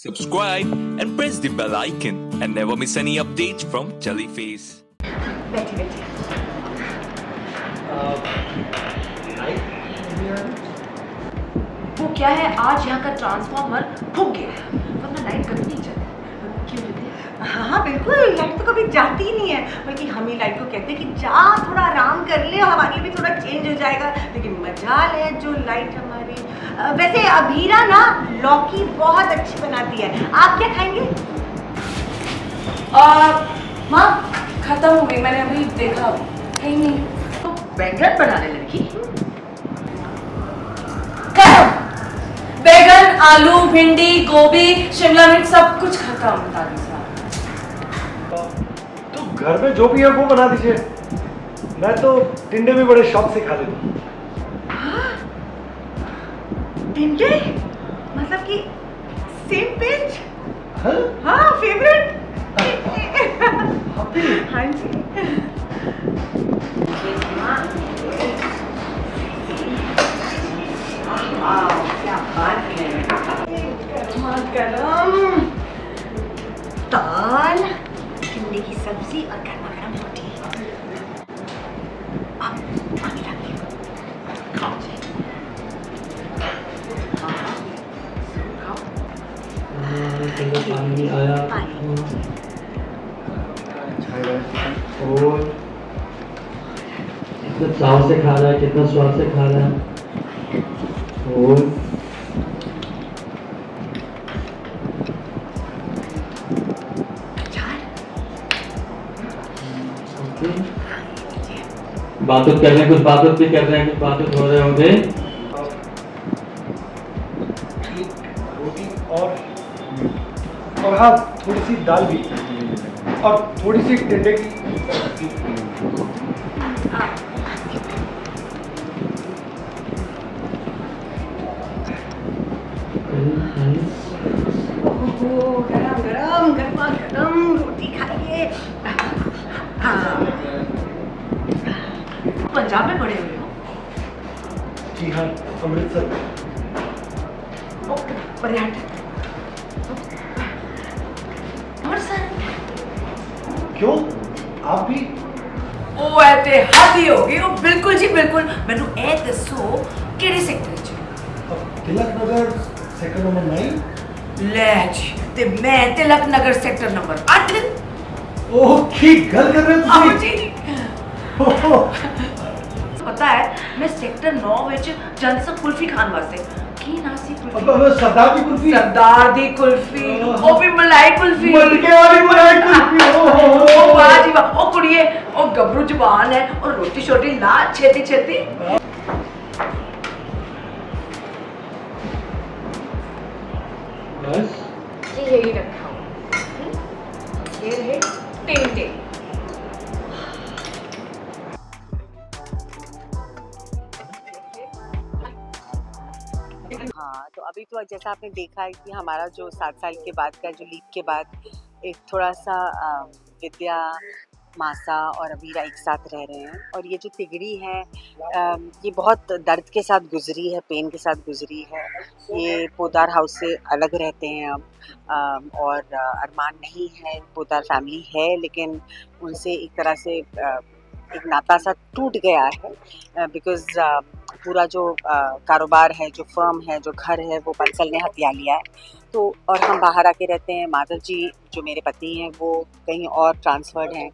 subscribe and press the bell icon and never miss any updates from Jellyface. बैठिए बैठिए। वो क्या है, आज यहाँ का ट्रांसफार्मर फूक गया है, वरना लाइट कभी नहीं जाती। क्यों दीदी? हाँ बिल्कुल, लाइट तो कभी जाती ही नहीं है। बल्कि हम ही लाइट को कहते हैं कि जा थोड़ा आराम कर ले, हमारे लिए भी थोड़ा चेंज हो जाएगा। लेकिन मजाल है जो लाइट हमारी। वैसे अभीरा ना लौकी बहुत अच्छी बनाती है। आप क्या खाएंगे? माँ खत्म हो गई, मैंने अभी देखा कहीं नहीं। तो बैंगन बनाने लगी। बैगन, आलू, भिंडी, गोभी, शिमला मिर्च सब कुछ खत्म। तो घर में जो भी है वो बना दीजिए। मैं तो टिंडे भी बड़े शौक से खा लेता हूँ। टिंडे? मतलब कि सेम पेज? हाँ फेवरेट। हाँ जी। क्या बात है। गरम दाल, टिंडे की सब्जी और गर्मा गर्म रोटी। पानी आया और कितना चाव से खा रहा है, कितना स्वाद से खा रहा है। और बात कर रहे हैं, कुछ बात भी कर रहे हैं, कुछ बात हो रहे होंगे। रोटी और हाँ थोड़ी सी दाल भी और थोड़ी सी टिंडे की। गरम गरम गर्मा गरम रोटी खाइए। पंजाब में पड़े हुए हो? जी हाँ, अमृतसर। क्यों आप भी? ओ ऐते हादी हो गई हो। बिल्कुल जी बिल्कुल। मैनू ए दसो केड़े सेक्टर च? Tilak Nagar sector number 9। ले जी, ते मैं Tilak Nagar sector number 8। Okay, गल कर रहे हो जी। पता है मैं सेक्टर 9 विच जंद से कुल्फी खान वास्ते की ना सी कुल्फी। सरदार दी कुल्फी। सरदार दी कुल्फी, ओ भी मलाई कुल्फी। मलके वाली मलाई कुल्फी। ओ वाह जी वाह। ओ कुड़िए, ओ गबरू जुबान है और रोटी छोटी ला छेती छेती। बस यही रखा हूँ। ये रहे टिंडे। हाँ तो अभी तो जैसा आपने देखा है कि हमारा जो 7 साल के बाद का जो लीप के बाद एक थोड़ा सा विद्या, मासा और अभीरा एक साथ रह रहे हैं। और ये जो तिगड़ी है ये बहुत दर्द के साथ गुजरी है, पेन के साथ गुजरी है। ये पोदार हाउस से अलग रहते हैं अब। और अरमान नहीं है, पोदार फैमिली है लेकिन उनसे एक तरह से एक नाता सा टूट गया है। बिकॉज़ पूरा जो कारोबार है, जो फर्म है, जो घर है वो बंसल ने हथिया लिया है। तो और हम बाहर आके रहते हैं। माधव जी जो मेरे पति हैं वो कहीं और ट्रांसफर्ड हैं।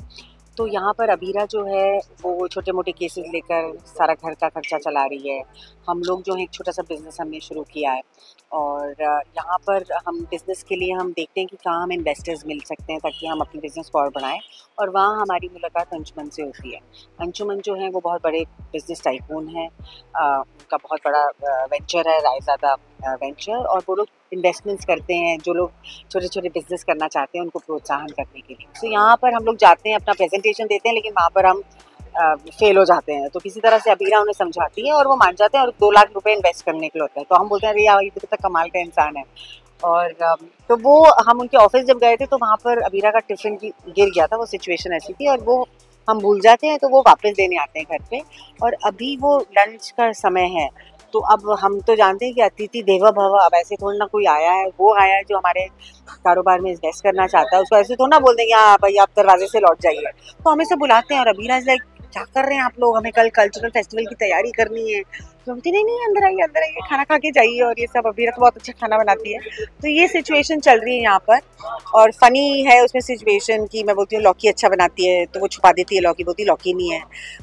तो यहाँ पर अभीरा जो है वो छोटे मोटे केसेस लेकर सारा घर का खर्चा चला रही है। हम लोग जो है एक छोटा सा बिज़नेस हमने शुरू किया है और यहाँ पर हम बिज़नेस के लिए हम देखते हैं कि कहाँ हम इन्वेस्टर्स मिल सकते हैं ताकि हम अपने बिज़नेस को और बढ़ाएं। और वहाँ हमारी मुलाकात अंजुमन से होती है। अंजुमन जो है वो बहुत बड़े बिज़नेस टाइकून हैं। उनका बहुत बड़ा वेंचर है, रायज़ादा वेंचर। और वो लोग इन्वेस्टमेंट्स करते हैं जो लोग छोटे छोटे बिजनेस करना चाहते हैं उनको प्रोत्साहन करने के लिए। तो यहाँ पर हम लोग जाते हैं, अपना प्रेजेंटेशन देते हैं, लेकिन वहाँ पर हम फेल हो जाते हैं। तो किसी तरह से अभीरा उन्हें समझाती है और वो मान जाते हैं और 2 लाख रुपए इन्वेस्ट करने के लिए होता है। तो हम बोलते हैं अरे यार ये तो कितना कमाल का इंसान है। और तो वो हम उनके ऑफिस जब गए थे तो वहाँ पर अभीरा का टिफिन गिर गया था। वो सिचुएशन ऐसी थी और वो हम भूल जाते हैं तो वो वापस देने आते हैं घर पे। और अभी वो लंच का समय है तो अब हम तो जानते हैं कि अतिथि देवो भव, अब ऐसे थोड़ा ना कोई आया है, वो आया है जो हमारे कारोबार में इन्वेस्ट करना चाहता है, उसको ऐसे थोड़ा ना बोल देंगे हाँ भाई आप दरवाजे से लौट जाइए। तो हमें सब बुलाते हैं और अबीरा इज लाइक क्या कर रहे हैं आप लोग, हमें कल कल्चरल फेस्टिवल की तैयारी करनी है। तो बोलती नहीं नहीं अंदर आइए खाना खा के जाइए, और ये सब अबीरा तो बहुत अच्छा खाना बनाती है। तो ये सिचुएशन चल रही है यहाँ पर, और फनी है उसमें सिचुएशन की मैं बोलती हूँ लौकी अच्छा बनाती है तो वो छुपा देती है लौकी, बोलती लौकी नहीं है।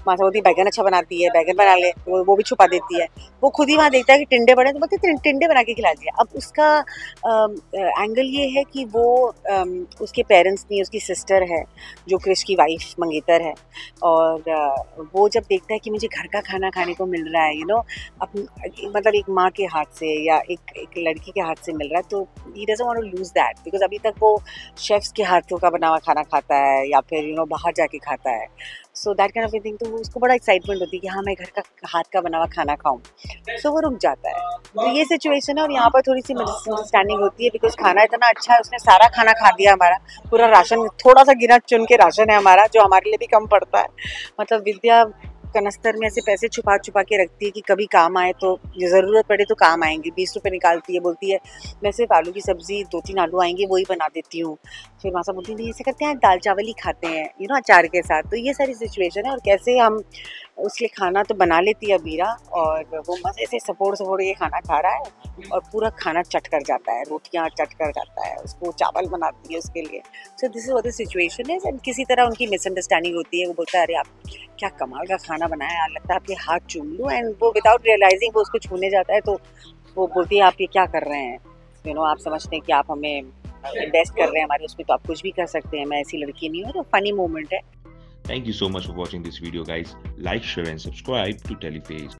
मासा बोलती बैगन अच्छा बनाती है, बैगन बना ले, वो भी छुपा देती है। वो खुद ही वहाँ देखता है कि टिंडे बने तो बोलती टिंडे बना के खिला दिया। अब उसका एंगल ये है कि वो उसके पेरेंट्स नहीं, उसकी सिस्टर है जो क्रिश की वाइफ मंगेतर है, और वो जब देखता है कि मुझे घर का खाना खाने को मिल रहा है, यू नो, मतलब एक माँ के हाथ से या एक लड़की के हाथ से मिल रहा है, तो he doesn't want to lose that, because अभी तक वो शेफ्स के हाथों का बना हुआ खाना खाता है या फिर यू नो बाहर जाके खाता है। So that kind of thing, तो उसको बड़ा एक्साइटमेंट होती है कि हाँ मैं घर का हाथ का बना हुआ खाना खाऊं, सो वो रुक जाता है। तो ये सिचुएशन है, और यहाँ पर थोड़ी सी मिसअंडरस्टैंडिंग होती है, बिकॉज खाना इतना अच्छा है, उसने सारा खाना खा दिया हमारा, पूरा राशन, थोड़ा सा गिना चुन के राशन है हमारा जो हमारे लिए भी कम पड़ता है। मतलब विद्या कनस्तर में ऐसे पैसे छुपा छुपा के रखती है कि कभी काम आए, तो ज़रूरत पड़े तो काम आएंगे। 20 रुपये निकालती है, बोलती है मैं सिर्फ आलू की सब्ज़ी 2-3 आलू आएंगे वही बना देती हूँ। फिर मासा बोलती नहीं ऐसे करते हैं दाल चावल ही खाते हैं, यू नो, अचार के साथ। तो ये सारी सिचुएशन है, और कैसे हम उसके खाना तो बना लेती है अबीरा, और वो मज़े से सपोर्ट ये खाना खा रहा है और पूरा खाना चट कर जाता है, रोटियाँ चट कर जाता है, उसको चावल बनाती है उसके लिए। So this is what the situation है। एंड किसी तरह उनकी मिसअंडरस्टैंडिंग होती है, वो बोलता है अरे आप क्या कमाल का खाना बनाया है, लगता है आपके हाथ चूम लूँ, एंड वो विदाउट रियलाइजिंग वो उसको छूने जाता है, तो वो बोलती है आप ये क्या कर रहे हैं, यू नो, आप समझते हैं कि आप हमें इन्वेस्ट कर रहे हैं हमारे उसमें, तो आप कुछ भी कर सकते हैं, मैं ऐसी लड़की नहीं हूँ। तो फनी मोमेंट है। Thank you so much for watching this video, guys. Like, share and subscribe to Teleface.